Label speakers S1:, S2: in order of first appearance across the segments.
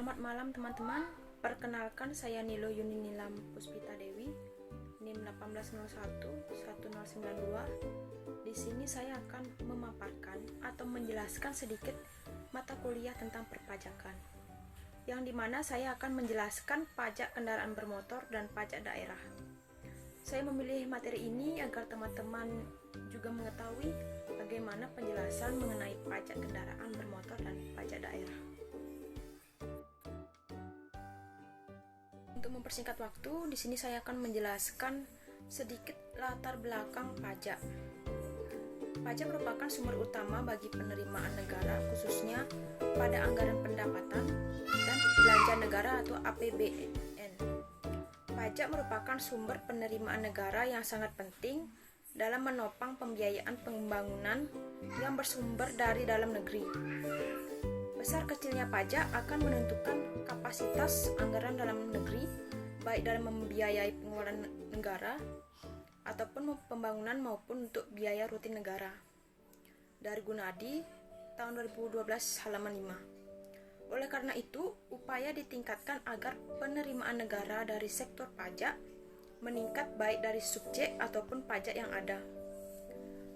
S1: Selamat malam teman-teman. Perkenalkan saya Nilo Yuninilam Puspita Dewi, NIM 18011092. Di sini saya akan memaparkan atau menjelaskan sedikit mata kuliah tentang perpajakan, yang dimana saya akan menjelaskan pajak kendaraan bermotor dan pajak daerah. Saya memilih materi ini agar teman-teman juga mengetahui bagaimana penjelasan mengenai pajak kendaraan bermotor dan pajak daerah. Untuk mempersingkat waktu, di sini saya akan menjelaskan sedikit latar belakang pajak. Pajak merupakan sumber utama bagi penerimaan negara, khususnya pada anggaran pendapatan dan belanja negara atau APBN. Pajak merupakan sumber penerimaan negara yang sangat penting dalam menopang pembiayaan pembangunan yang bersumber dari dalam negeri. Besar kecilnya pajak akan menentukan kapasitas anggaran dalam negeri, baik dalam membiayai pengeluaran negara ataupun pembangunan maupun untuk biaya rutin negara. Dari Gunadi, tahun 2012, halaman 5. Oleh karena itu, upaya ditingkatkan agar penerimaan negara dari sektor pajak meningkat baik dari subjek ataupun pajak yang ada.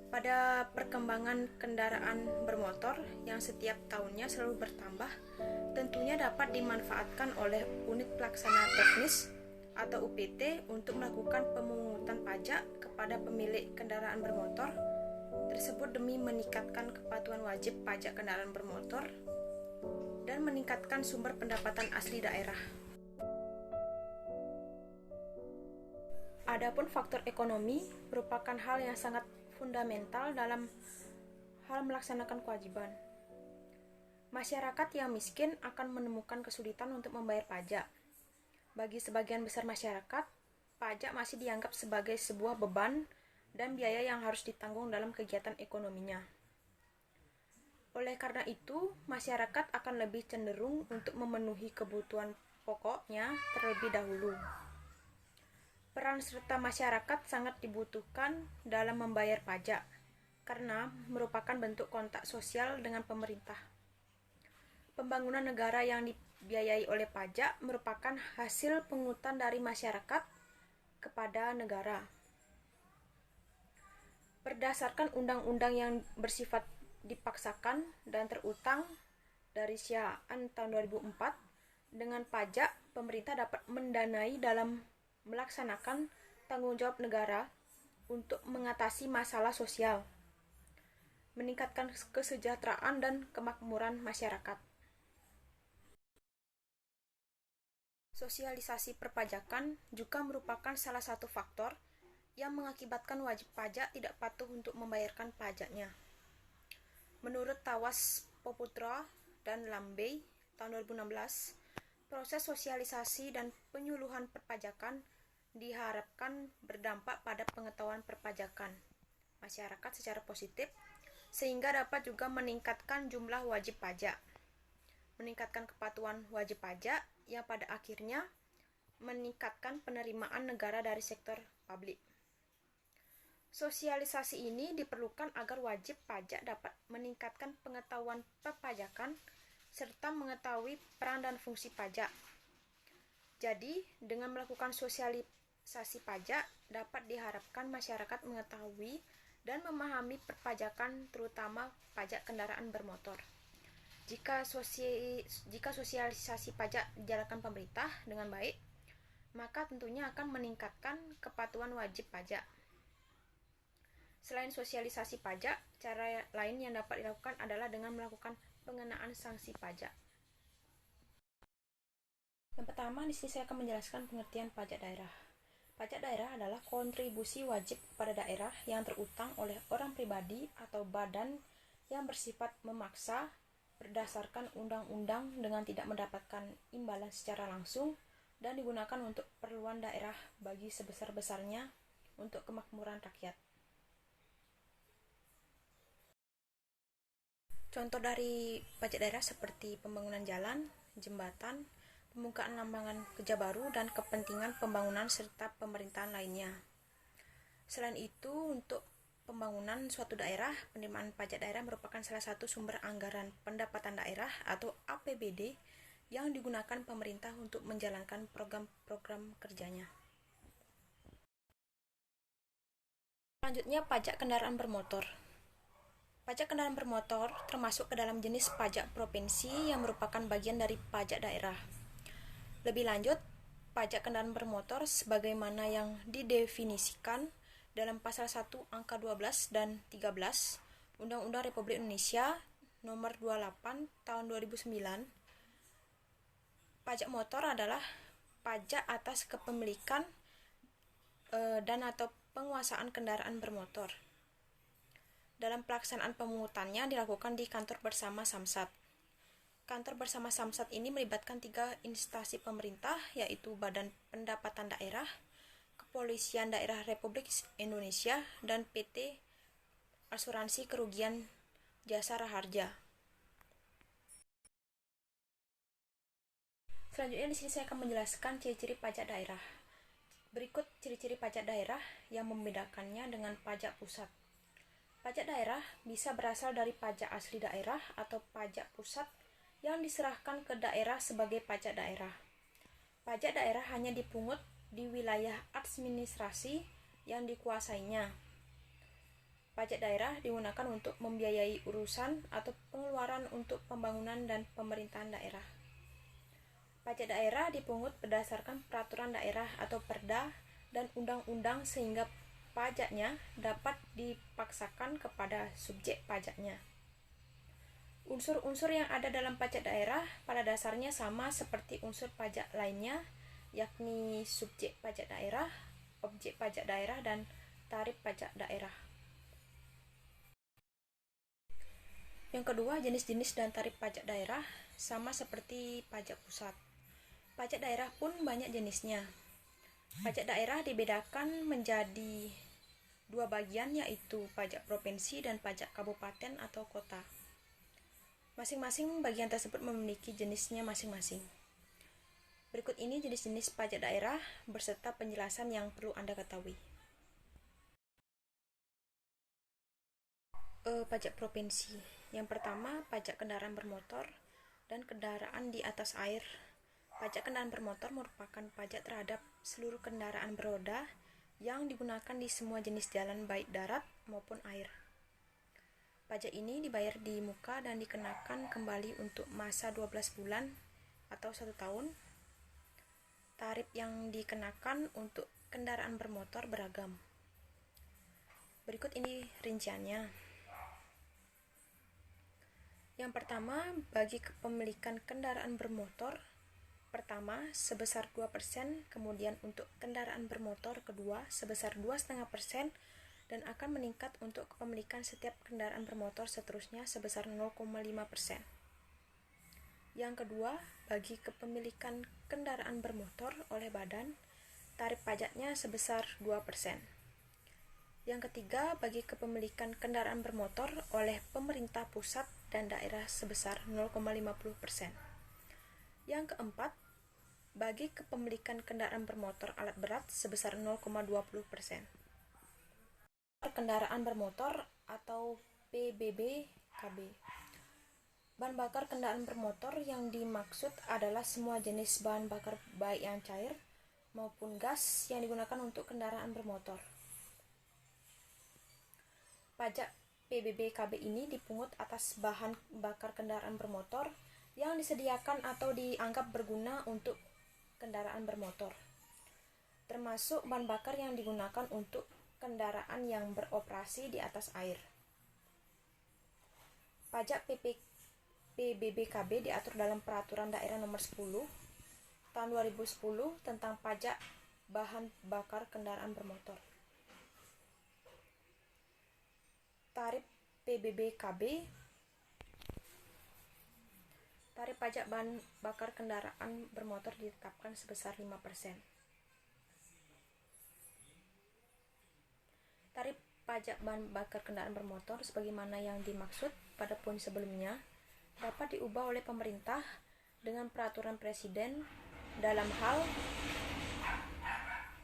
S1: Pada perkembangan kendaraan bermotor yang setiap tahunnya selalu bertambah, tentunya dapat dimanfaatkan oleh unit pelaksana teknis atau UPT untuk melakukan pemungutan pajak kepada pemilik kendaraan bermotor tersebut demi meningkatkan kepatuhan wajib pajak kendaraan bermotor dan meningkatkan sumber pendapatan asli daerah. Adapun faktor ekonomi merupakan hal yang sangat fundamental dalam hal melaksanakan kewajiban. Masyarakat yang miskin akan menemukan kesulitan untuk membayar pajak. Bagi sebagian besar masyarakat, pajak masih dianggap sebagai sebuah beban dan biaya yang harus ditanggung dalam kegiatan ekonominya. Oleh karena itu, masyarakat akan lebih cenderung untuk memenuhi kebutuhan pokoknya terlebih dahulu. Peran serta masyarakat sangat dibutuhkan dalam membayar pajak, karena merupakan bentuk kontak sosial dengan pemerintah. Pembangunan negara yang dibiayai oleh pajak merupakan hasil pungutan dari masyarakat kepada negara. Berdasarkan undang-undang yang bersifat dipaksakan dan terutang dari Siaan tahun 2004, dengan pajak pemerintah dapat mendanai dalam melaksanakan tanggung jawab negara untuk mengatasi masalah sosial, meningkatkan kesejahteraan dan kemakmuran masyarakat. Sosialisasi perpajakan juga merupakan salah satu faktor yang mengakibatkan wajib pajak tidak patuh untuk membayarkan pajaknya. Menurut Tawas Poputra dan Lambey tahun 2016, proses sosialisasi dan penyuluhan perpajakan diharapkan berdampak pada pengetahuan perpajakan masyarakat secara positif, sehingga dapat juga meningkatkan jumlah wajib pajak, meningkatkan kepatuhan wajib pajak yang pada akhirnya meningkatkan penerimaan negara dari sektor publik. Sosialisasi ini diperlukan agar wajib pajak dapat meningkatkan pengetahuan perpajakan serta mengetahui peran dan fungsi pajak. Jadi, dengan melakukan sosialisasi pajak dapat diharapkan masyarakat mengetahui dan memahami perpajakan, terutama pajak kendaraan bermotor. Jika sosialisasi pajak dijalankan pemerintah dengan baik, maka tentunya akan meningkatkan kepatuhan wajib pajak. Selain sosialisasi pajak, cara lain yang dapat dilakukan adalah dengan melakukan pengenaan sanksi pajak. Yang pertama, di sini saya akan menjelaskan pengertian pajak daerah. Pajak daerah adalah kontribusi wajib kepada daerah yang terutang oleh orang pribadi atau badan yang bersifat memaksa berdasarkan undang-undang dengan tidak mendapatkan imbalan secara langsung dan digunakan untuk keperluan daerah bagi sebesar-besarnya untuk kemakmuran rakyat. Contoh dari pajak daerah seperti pembangunan jalan, jembatan, pembukaan lambangan kerja baru, dan kepentingan pembangunan serta pemerintahan lainnya. Selain itu, untuk pembangunan suatu daerah, penerimaan pajak daerah merupakan salah satu sumber anggaran pendapatan daerah atau APBD yang digunakan pemerintah untuk menjalankan program-program kerjanya. Selanjutnya, pajak kendaraan bermotor. Pajak kendaraan bermotor termasuk ke dalam jenis pajak provinsi yang merupakan bagian dari pajak daerah. Lebih lanjut, pajak kendaraan bermotor sebagaimana yang didefinisikan dalam pasal 1 angka 12 dan 13 Undang-Undang Republik Indonesia Nomor 28 Tahun 2009. Pajak motor adalah pajak atas kepemilikan dan atau penguasaan kendaraan bermotor. Dalam pelaksanaan pemungutannya dilakukan di kantor bersama Samsat. Kantor bersama Samsat ini melibatkan 3 instansi pemerintah, yaitu Badan Pendapatan Daerah, Kepolisian Daerah Republik Indonesia, dan PT Asuransi Kerugian Jasa Raharja. Selanjutnya di sini saya akan menjelaskan ciri-ciri pajak daerah. Berikut ciri-ciri pajak daerah yang membedakannya dengan pajak pusat. Pajak daerah bisa berasal dari pajak asli daerah atau pajak pusat yang diserahkan ke daerah sebagai pajak daerah. Pajak daerah hanya dipungut di wilayah administrasi yang dikuasainya. Pajak daerah digunakan untuk membiayai urusan atau pengeluaran untuk pembangunan dan pemerintahan daerah. Pajak daerah dipungut berdasarkan peraturan daerah atau perda dan undang-undang sehingga pajaknya dapat dipaksakan kepada subjek pajaknya. Unsur-unsur yang ada dalam pajak daerah pada dasarnya sama seperti unsur pajak lainnya, yakni subjek pajak daerah, objek pajak daerah, dan tarif pajak daerah. Yang kedua, jenis-jenis dan tarif pajak daerah sama seperti pajak pusat. Pajak daerah pun banyak jenisnya. Pajak daerah dibedakan menjadi 2 bagian, yaitu pajak provinsi dan pajak kabupaten atau kota. Masing-masing bagian tersebut memiliki jenisnya masing-masing. Berikut ini jenis-jenis pajak daerah beserta penjelasan yang perlu Anda ketahui. Pajak provinsi. Yang pertama, pajak kendaraan bermotor dan kendaraan di atas air. Pajak kendaraan bermotor merupakan pajak terhadap seluruh kendaraan beroda yang digunakan di semua jenis jalan baik darat maupun air. Pajak ini dibayar di muka dan dikenakan kembali untuk masa 12 bulan atau 1 tahun. Tarif yang dikenakan untuk kendaraan bermotor beragam. Berikut ini rinciannya. Yang pertama, bagi kepemilikan kendaraan bermotor pertama sebesar 2%, kemudian untuk kendaraan bermotor kedua sebesar 2,5%, dan akan meningkat untuk kepemilikan setiap kendaraan bermotor seterusnya sebesar 0,5%. Yang kedua, bagi kepemilikan kendaraan bermotor oleh badan, tarif pajaknya sebesar 2%. Yang ketiga, bagi kepemilikan kendaraan bermotor oleh pemerintah pusat dan daerah sebesar 0,50%. Yang keempat, bagi kepemilikan kendaraan bermotor alat berat sebesar 0,20%. Kendaraan bermotor atau PBB-KB. Bahan bakar kendaraan bermotor yang dimaksud adalah semua jenis bahan bakar baik yang cair maupun gas yang digunakan untuk kendaraan bermotor. Pajak PBB-KB ini dipungut atas bahan bakar kendaraan bermotor yang disediakan atau dianggap berguna untuk kendaraan bermotor, termasuk bahan bakar yang digunakan untuk kendaraan yang beroperasi di atas air. Pajak PBB-KB diatur dalam Peraturan Daerah Nomor 10 Tahun 2010 tentang pajak bahan bakar kendaraan bermotor. Tarif PBB-KB. Tarif pajak bahan bakar kendaraan bermotor ditetapkan sebesar 5%. Tarif pajak bahan bakar kendaraan bermotor sebagaimana yang dimaksud pada poin sebelumnya dapat diubah oleh pemerintah dengan peraturan presiden dalam hal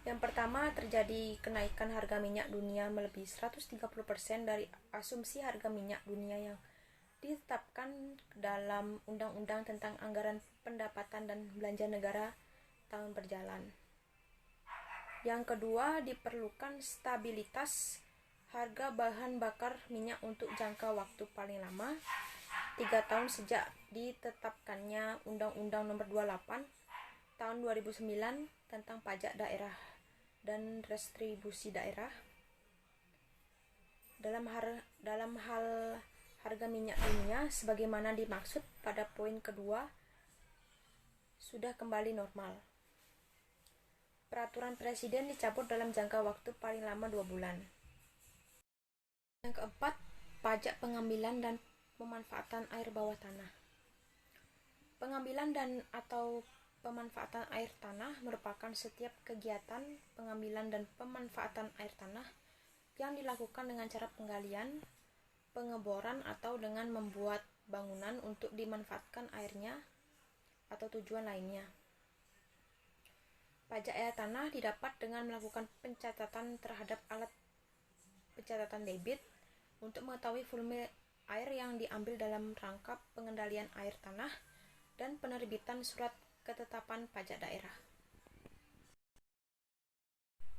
S1: yang pertama, terjadi kenaikan harga minyak dunia melebihi 130% dari asumsi harga minyak dunia yang ditetapkan dalam Undang-Undang tentang Anggaran Pendapatan dan Belanja Negara tahun berjalan. Yang kedua, diperlukan stabilitas harga bahan bakar minyak untuk jangka waktu paling lama 3 tahun sejak ditetapkannya Undang-Undang Nomor 28 tahun 2009 tentang pajak daerah dan restribusi daerah. Dalam hal harga minyak dunia sebagaimana dimaksud pada poin kedua sudah kembali normal. Peraturan Presiden dicabut dalam jangka waktu paling lama 2 bulan. Yang keempat, pajak pengambilan dan pemanfaatan air bawah tanah. Pengambilan dan atau pemanfaatan air tanah merupakan setiap kegiatan pengambilan dan pemanfaatan air tanah yang dilakukan dengan cara penggalian, pengeboran atau dengan membuat bangunan untuk dimanfaatkan airnya atau tujuan lainnya. Pajak air tanah didapat dengan melakukan pencatatan terhadap alat pencatatan debit untuk mengetahui volume air yang diambil dalam rangka pengendalian air tanah dan penerbitan surat ketetapan pajak daerah.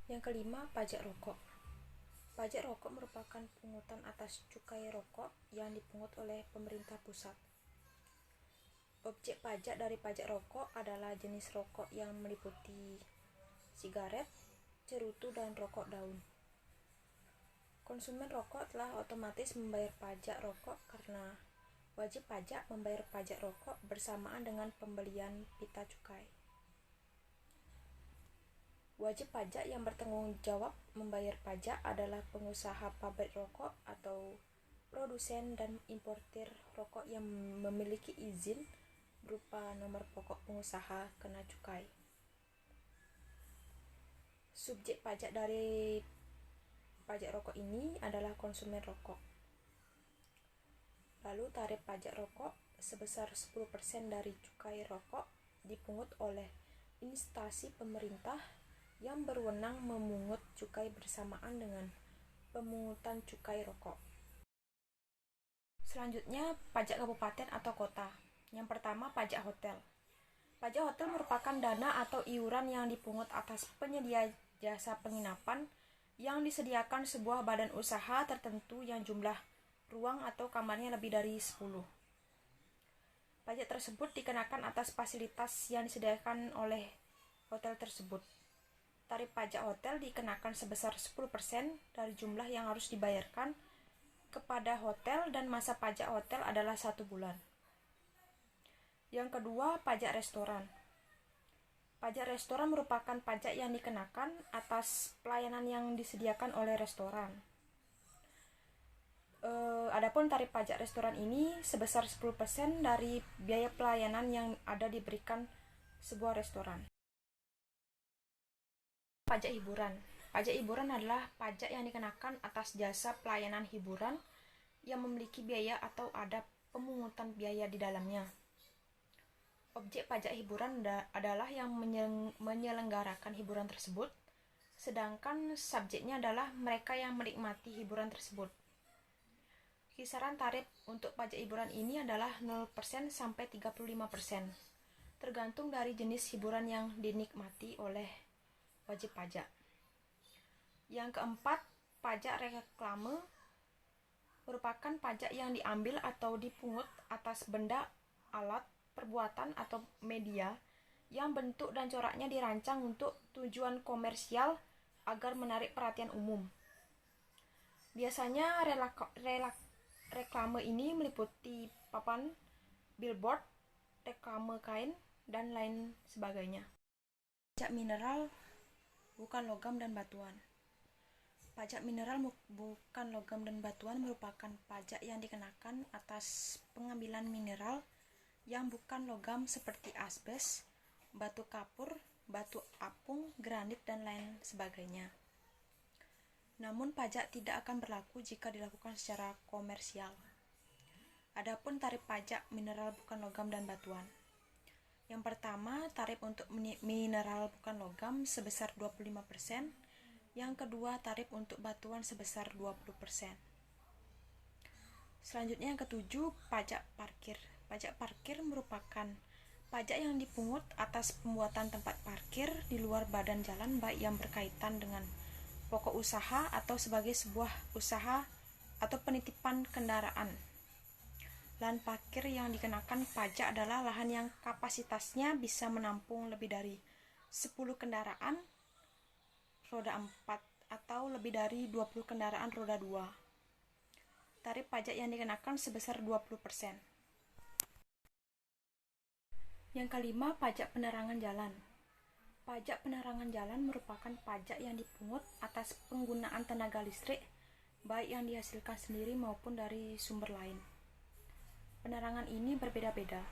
S1: Yang kelima, pajak rokok. Pajak rokok merupakan pungutan atas cukai rokok yang dipungut oleh pemerintah pusat. Objek pajak dari pajak rokok adalah jenis rokok yang meliputi sigaret, cerutu, dan rokok daun. Konsumen rokok telah otomatis membayar pajak rokok karena wajib pajak membayar pajak rokok bersamaan dengan pembelian pita cukai. Wajib pajak yang bertanggung jawab membayar pajak adalah pengusaha pabrik rokok atau produsen dan importir rokok yang memiliki izin berupa nomor pokok pengusaha kena cukai. Subjek pajak dari pajak rokok ini adalah konsumen rokok. Lalu tarif pajak rokok sebesar 10% dari cukai rokok dipungut oleh instansi pemerintah yang berwenang memungut cukai bersamaan dengan pemungutan cukai rokok. Selanjutnya, pajak kabupaten atau kota. Yang pertama, pajak hotel. Pajak hotel merupakan dana atau iuran yang dipungut atas penyedia jasa penginapan yang disediakan sebuah badan usaha tertentu yang jumlah ruang atau kamarnya lebih dari 10. Pajak tersebut dikenakan atas fasilitas yang disediakan oleh hotel tersebut. Tarif pajak hotel dikenakan sebesar 10% dari jumlah yang harus dibayarkan kepada hotel dan masa pajak hotel adalah 1 bulan. Yang kedua, pajak restoran. Pajak restoran merupakan pajak yang dikenakan atas pelayanan yang disediakan oleh restoran. Adapun tarif pajak restoran ini sebesar 10% dari biaya pelayanan yang ada diberikan sebuah restoran. Pajak hiburan. Pajak hiburan adalah pajak yang dikenakan atas jasa pelayanan hiburan yang memiliki biaya atau ada pemungutan biaya di dalamnya. Objek pajak hiburan adalah yang menyelenggarakan hiburan tersebut, sedangkan subjeknya adalah mereka yang menikmati hiburan tersebut. Kisaran tarif untuk pajak hiburan ini adalah 0% sampai 35%, tergantung dari jenis hiburan yang dinikmati oleh wajib pajak. Yang keempat, pajak reklame merupakan pajak yang diambil atau dipungut atas benda, alat, perbuatan, atau media yang bentuk dan coraknya dirancang untuk tujuan komersial agar menarik perhatian umum. Biasanya reklame ini meliputi papan, billboard, reklame kain, dan lain sebagainya. Pajak mineral bukan logam dan batuan. Pajak mineral bukan logam dan batuan merupakan pajak yang dikenakan atas pengambilan mineral yang bukan logam seperti asbes, batu kapur, batu apung, granit, dan lain sebagainya. Namun pajak tidak akan berlaku jika dilakukan secara komersial. Adapun tarif pajak mineral bukan logam dan batuan. Yang pertama, tarif untuk mineral bukan logam sebesar 25%. Yang kedua, tarif untuk batuan sebesar 20%. Selanjutnya yang ketujuh, pajak parkir. Pajak parkir merupakan pajak yang dipungut atas pembuatan tempat parkir di luar badan jalan, baik yang berkaitan dengan pokok usaha atau sebagai sebuah usaha atau penitipan kendaraan. Lahan parkir yang dikenakan pajak adalah lahan yang kapasitasnya bisa menampung lebih dari 10 kendaraan roda 4 atau lebih dari 20 kendaraan roda 2. Tarif pajak yang dikenakan sebesar 20%. Yang kelima, pajak penerangan jalan. Pajak penerangan jalan merupakan pajak yang dipungut atas penggunaan tenaga listrik, baik yang dihasilkan sendiri maupun dari sumber lain. Penerangan ini berbeda-beda,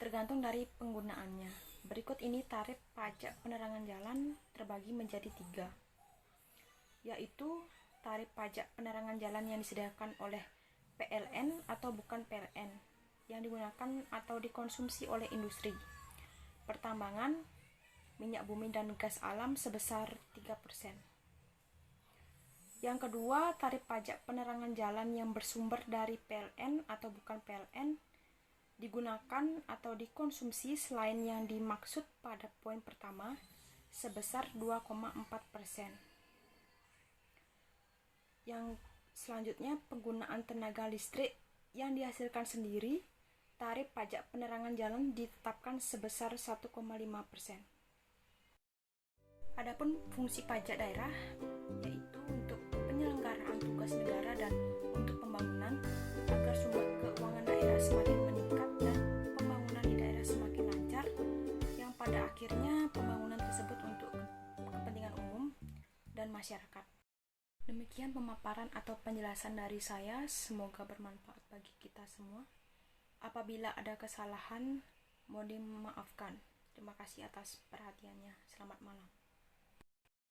S1: tergantung dari penggunaannya. Berikut ini tarif pajak penerangan jalan terbagi menjadi 3, yaitu tarif pajak penerangan jalan yang disediakan oleh PLN atau bukan PLN, yang digunakan atau dikonsumsi oleh industri, pertambangan, minyak bumi dan gas alam sebesar 3%. Yang kedua, tarif pajak penerangan jalan yang bersumber dari PLN atau bukan PLN, digunakan atau dikonsumsi selain yang dimaksud pada poin pertama sebesar 2,4%. Yang selanjutnya, penggunaan tenaga listrik yang dihasilkan sendiri, tarif pajak penerangan jalan ditetapkan sebesar 1,5%. Adapun fungsi pajak daerah, yaitu untuk penyelenggaraan tugas negara dan untuk pembangunan agar sumber keuangan daerah semakin meningkat dan pembangunan di daerah semakin lancar, yang pada akhirnya pembangunan tersebut untuk kepentingan umum dan masyarakat. Demikian pemaparan atau penjelasan dari saya, semoga bermanfaat bagi kita semua. Apabila ada kesalahan, mohon dimaafkan. Terima kasih atas perhatiannya. Selamat malam.